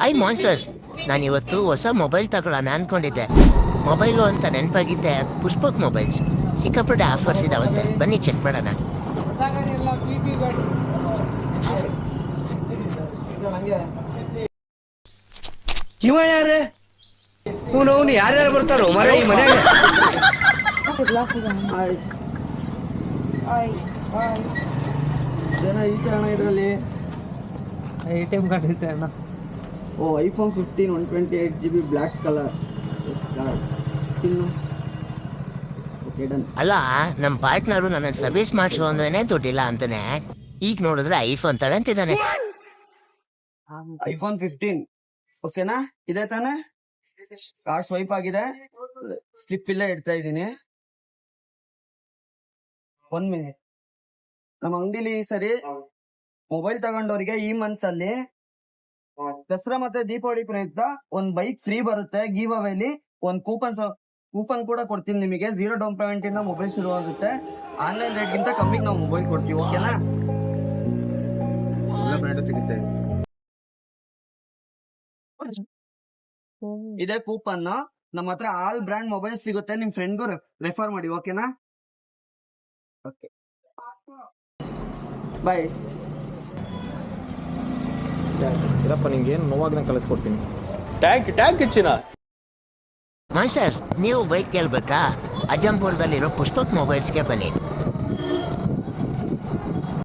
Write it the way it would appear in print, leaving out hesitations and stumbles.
I monsters, ನಾನಿವತ್ತು ಹೊಸ mobile ತಗೊಳ್ಳೋಣ ಅನ್ಕೊಂಡಿದ್ದೆ. ಮೊಬೈಲು ಅಂತ ನೆನಪಾಗಿದ್ದೆ ಪುಷ್ಪಕ್ ಮೊಬೈಲ್ಸ್. ಸಿಕ್ಕಾಪಟ್ಟೆ ಆಫರ್ಸ್ ಇದಾವಂತೆ, ಬನ್ನಿ ಚೆಕ್ ಮಾಡೋಣ. ಇವ ಯಾರೇ ಅವನು ಯಾರ್ಯಾರು ಬರ್ತಾರೋ ಮರ ಈ ಮನೆಯಾಗ? ಐತೆ ಅಣ್ಣ ಇದರಲ್ಲಿ ATM ಕಾರ್ಡ್ ಐತೆ ಅಣ್ಣ. ಓ ಐಫೋನ್ 15 128GB ಬ್ಲ್ಯಾಕ್ ಕಲರ್. ಇನ್ನು ಓಕೆ ಡನ್. ಅಲ್ಲ, ನಮ್ಮ ಪಾರ್ಟ್ನರು ನನ್ನ ಸರ್ವಿಸ್ ಮಾಡಿಸೋ ಅಂದ್ರೇನೆ ದುಡ್ಡಿಲ್ಲ ಅಂತಾನೆ. ಈಗ ನೋಡಿದ್ರೆ ಐಫೋನ್ ತಗೊಂತಿದ್ದಾನೆ. ಐಫೋನ್ 15 ಓಕೆನಾ? ಇದೆ ತಾನೆ? ಕಾರ್ಡ್ ಸ್ವೈಪ್ ಆಗಿದೆ, ಸ್ಲಿಪ್ ಇಲ್ಲೇ ಇಡ್ತಾ ಇದ್ದೀನಿ. 1 ಮಿನಿಟ್. ನಮ್ಮ ಅಂಗಡಿಲಿ ಈ ಸರಿ ಮೊಬೈಲ್ ತಗೊಂಡವ್ರಿಗೆ ಈ ಮಂತ್ ಅಲ್ಲಿ ದಸರಾ ಮತ್ತೆ ದೀಪಾವಳಿ ಪ್ರಯುಕ್ತ ಒಂದ್ ಬೈಕ್ ಫ್ರೀ ಬರುತ್ತೆ. ಗಿವ್ ಅವೇಲಿ ಒಂದ್ ಕೂಪನ್ ಕೂಡ ಕೊಡ್ತೀನಿ ನಿಮಗೆ. 0 ಡೌನ್ ಪೇಮೆಂಟ್ ಇಂದ ಮೊಬೈಲ್ ಶುರು ಆಗುತ್ತೆ. ಆನ್ಲೈನ್ ರೇಟ್ ಗಿಂತ ಕಮ್ಮಿಗೆ ನಾವು ಮೊಬೈಲ್ ಕೊಡ್ತೀವಿ. ಓಕೆನಾ? ಇದೇ ಕೂಪನ್. ನಮ್ಮ ಹತ್ರ ಆಲ್ ಬ್ರ್ಯಾಂಡ್ ಮೊಬೈಲ್ ಸಿಗುತ್ತೆ. ನಿಮ್ ಫ್ರೆಂಡ್ಗೂ ರೆಫರ್ ಮಾಡಿ. ಓಕೆನಾ? Okay bye. ಇರಪ್ಪ, ನಿಂಗೇನು ನೋವಾಗ್ದಂಗೆ ಕಲಿಸ್ಕೊಡ್ತೀನಿ. ಟ್ಯಾಂಕ್ ಹೆಚ್ಚಿನ ಮಾಸ್ಟರ್ಸ್, ನೀವು ಬೈಕ್ ಕೇಳ್ಬೇಕಾ? ಅಜಂಪುರದಲ್ಲಿರೋ ಪುಷ್ಪಕ್ ಮೊಬೈಲ್ಸ್ಗೆ ಬನ್ನಿ.